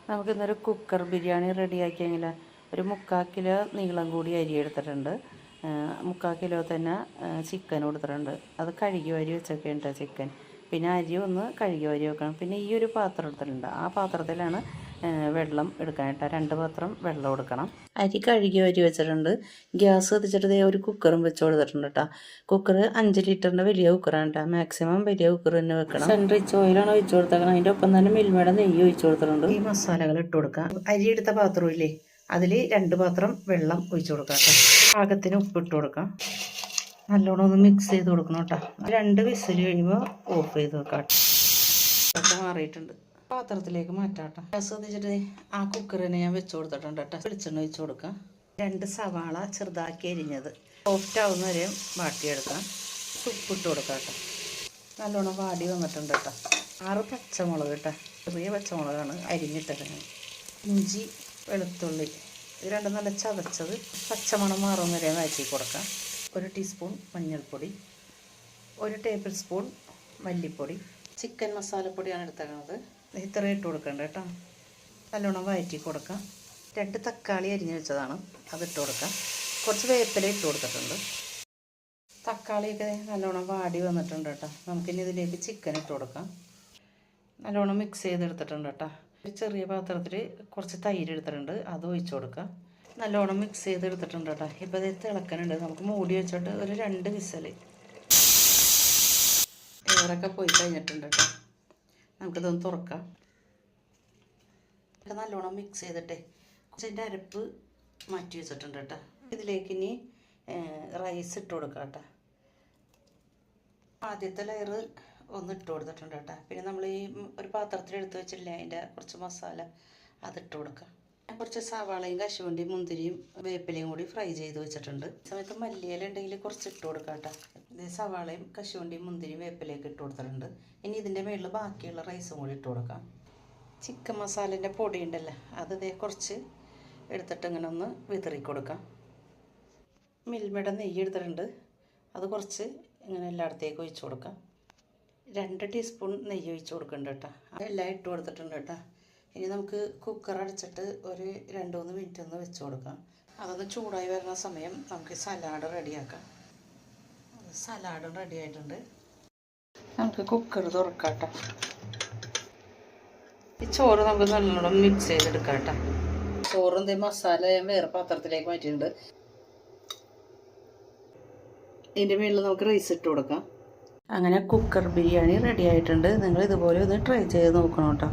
നമുക്കിന്നൊരു കുക്കർ ബിരിയാണി റെഡിയാക്കിയെങ്കിൽ ഒരു 3/4 കിലോ നീളം കൂടി അരി എടുത്തിട്ടുണ്ട്. 3/4 കിലോ തന്നെ ചിക്കൻ കൊടുത്തിട്ടുണ്ട്. അത് കഴുകി വാരി വെച്ചൊക്കെ ഉണ്ട് ചിക്കൻ. പിന്നെ അരി ഒന്ന് കഴുകി വാരി വെക്കണം. പിന്നെ ഈ ഒരു പാത്രം എടുത്തിട്ടുണ്ട്. ആ പാത്രത്തിലാണ് വെള്ളം എടുക്കാനായിട്ട് 2 പാത്രം വെള്ളം എടുക്കണം. അരി കഴുകി വാരി വെച്ചിട്ടുണ്ട്. ഗ്യാസ് കത്തിച്ചിട്ട് ഒരു കുക്കറും വെച്ച് കൊടുത്തിട്ടുണ്ട് കേട്ടോ. കുക്കർ 5 ലിറ്ററിൻ്റെ വലിയ കുക്കറാണ് കേട്ടോ. മാക്സിമം വലിയ കുക്കർ തന്നെ വെക്കണം. സൺറിച്ച് ഓയിലാണ് ഒഴിച്ചു കൊടുത്തേക്കണം. അതിൻ്റെ ഒപ്പം തന്നെ മിൽമയുടെ നെയ്യ് ഒഴിച്ചു കൊടുത്തിട്ടുണ്ട്. ഈ മസാലകൾ ഇട്ട് കൊടുക്കാം. അരി എടുത്ത പാത്രമില്ലേ, അതിൽ 2 പാത്രം വെള്ളം ഒഴിച്ചു കൊടുക്കാം കേട്ടോ. പാകത്തിന് ഉപ്പിട്ട് കൊടുക്കാം. നല്ലോണം ഒന്ന് മിക്സ് ചെയ്ത് കൊടുക്കണം കേട്ടോ. 2 വിസിൽ കഴിയുമ്പോൾ ഓഫ് ചെയ്ത് വെക്കാം. ഒക്കെ മാറിയിട്ടുണ്ട്. പാത്രത്തിലേക്ക് മാറ്റാട്ടോ. ഗ്യാസ് കത്തിച്ചിട്ട് ആ കുക്കറിനെ ഞാൻ വെച്ച് കൊടുത്തിട്ടുണ്ട് കേട്ടോ. വെളിച്ചെണ്ണ ഒഴിച്ച് കൊടുക്കാം. 2 സവാള ചെറുതാക്കി അരിഞ്ഞത് സോഫ്റ്റ് ആവുന്ന വരെ വാട്ടിയെടുക്കാം. ഉപ്പിട്ട് കൊടുക്കാം കേട്ടോ. നല്ലോണം വാടി വന്നിട്ടുണ്ട് കേട്ടോ. 6 പച്ചമുളക് കേട്ടോ. ചെറിയ പച്ചമുളകാണ് അരിഞ്ഞിട്ടിരുന്നത്. ഇഞ്ചി വെളുത്തുള്ളി ഇത് രണ്ടും നല്ല ചതച്ചത് പച്ചമണം മാറുന്ന വരെ വഴറ്റി കൊടുക്കാം. 1 ടീസ്പൂൺ മഞ്ഞൾപ്പൊടി, 1 ടേബിൾ സ്പൂൺ മല്ലിപ്പൊടി, ചിക്കൻ മസാലപ്പൊടിയാണ് എടുത്തേക്കുന്നത്. ഇത്ര ഇട്ട് കൊടുക്കണ്ട കേട്ടോ. നല്ലോണം വഴറ്റി കൊടുക്കാം. 2 തക്കാളി അരിഞ്ഞ് വെച്ചതാണ്, അതിട്ട് കൊടുക്കാം. കുറച്ച് വേപ്പില ഇട്ട് കൊടുത്തിട്ടുണ്ട്. തക്കാളിയൊക്കെ നല്ലോണം വാടി വന്നിട്ടുണ്ട് കേട്ടോ. നമുക്കിനി ഇതിലേക്ക് ചിക്കൻ ഇട്ട് കൊടുക്കാം. നല്ലോണം മിക്സ് ചെയ്തെടുത്തിട്ടുണ്ട് കേട്ടോ. ഒരു ചെറിയ പാത്രത്തിൽ കുറച്ച് തൈര് എടുത്തിട്ടുണ്ട്, അത് ഒഴിച്ചു കൊടുക്കാം. നല്ലോണം മിക്സ് ചെയ്തെടുത്തിട്ടുണ്ട് കേട്ടോ. ഇപ്പോൾ ഇത് തിളക്കനുണ്ട്. നമുക്ക് മൂടി വെച്ചിട്ട് ഒരു 2 വിസിൽ. എയറൊക്കെ പോയി കഴിഞ്ഞിട്ടുണ്ട് കേട്ടോ. നമുക്കിതൊന്ന് തുറക്കാം. നല്ലോണം മിക്സ് ചെയ്തിട്ടേ കുറച്ചിൻ്റെ അരപ്പ് മാറ്റി വെച്ചിട്ടുണ്ട് കേട്ടോ. ഇതിലേക്ക് ഇനി റൈസ് ഇട്ട് കൊടുക്കാം കേട്ടോ. ആദ്യത്തെ ലെയർ ഒന്ന് ഇട്ട് കൊടുത്തിട്ടുണ്ട് കേട്ടോ. പിന്നെ നമ്മൾ ഈ ഒരു പാത്രത്തിൽ എടുത്ത് വെച്ചില്ലേ, അതിൻ്റെ കുറച്ച് മസാല അതിട്ട് കൊടുക്കാം. കുറച്ച് സവാളയും കശുവണ്ടിയും മുന്തിരിയും വേപ്പിലയും കൂടി ഫ്രൈ ചെയ്ത് വെച്ചിട്ടുണ്ട്. ഈ സമയത്ത് മല്ലിയില ഉണ്ടെങ്കിൽ കുറച്ച് ഇട്ട് കൊടുക്കാം കേട്ടോ. ഇത് സവാളയും കശുവണ്ടിയും മുന്തിരിയും വേപ്പിലയൊക്കെ ഇട്ട് കൊടുത്തിട്ടുണ്ട്. ഇനി ഇതിൻ്റെ മുകളിൽ ബാക്കിയുള്ള റൈസും കൂടി ഇട്ട് കൊടുക്കാം. ചിക്കൻ മസാലേൻ്റെ പൊടി ഉണ്ടല്ലോ, അത് ഇതേ കുറച്ച് എടുത്തിട്ട് ഇങ്ങനെ ഒന്ന് വിതറി കൊടുക്കാം. മിൽമയുടെ നെയ്യ് എടുത്തിട്ടുണ്ട്, അത് കുറച്ച് ഇങ്ങനെ എല്ലായിടത്തേക്കും ഒഴിച്ചു കൊടുക്കാം. 2 ടീസ്പൂൺ നെയ്യ് ഒഴിച്ച് കൊടുക്കുന്നുണ്ട് കേട്ടോ. എല്ലാം ഇട്ട് കൊടുത്തിട്ടുണ്ട് കേട്ടോ. ഇനി നമുക്ക് കുക്കർ അടച്ചിട്ട് ഒരു 2-3 മിനിറ്റ് ഒന്ന് വെച്ച് കൊടുക്കാം. അതൊന്ന് ചൂടായി വരുന്ന സമയം നമുക്ക് സലാഡ് റെഡിയാക്കാം. സലാഡും റെഡി ആയിട്ടുണ്ട്. നമുക്ക് കുക്കർ തുറക്കാം കേട്ടോ. ഈ ചോറ് നമുക്ക് നല്ലോണം മിക്സ് ചെയ്തെടുക്കാം കേട്ടോ. ചോറും മസാല ഞാൻ വേറെ പാത്രത്തിലേക്ക് മാറ്റിയിട്ടുണ്ട്. ഇതിൻ്റെ മുകളിൽ നമുക്ക് റൈസ് ഇട്ട് കൊടുക്കാം. അങ്ങനെ കുക്കർ ബിരിയാണി റെഡി ആയിട്ടുണ്ട്. നിങ്ങൾ ഇതുപോലെ ഒന്ന് ട്രൈ ചെയ്ത് നോക്കണം കേട്ടോ.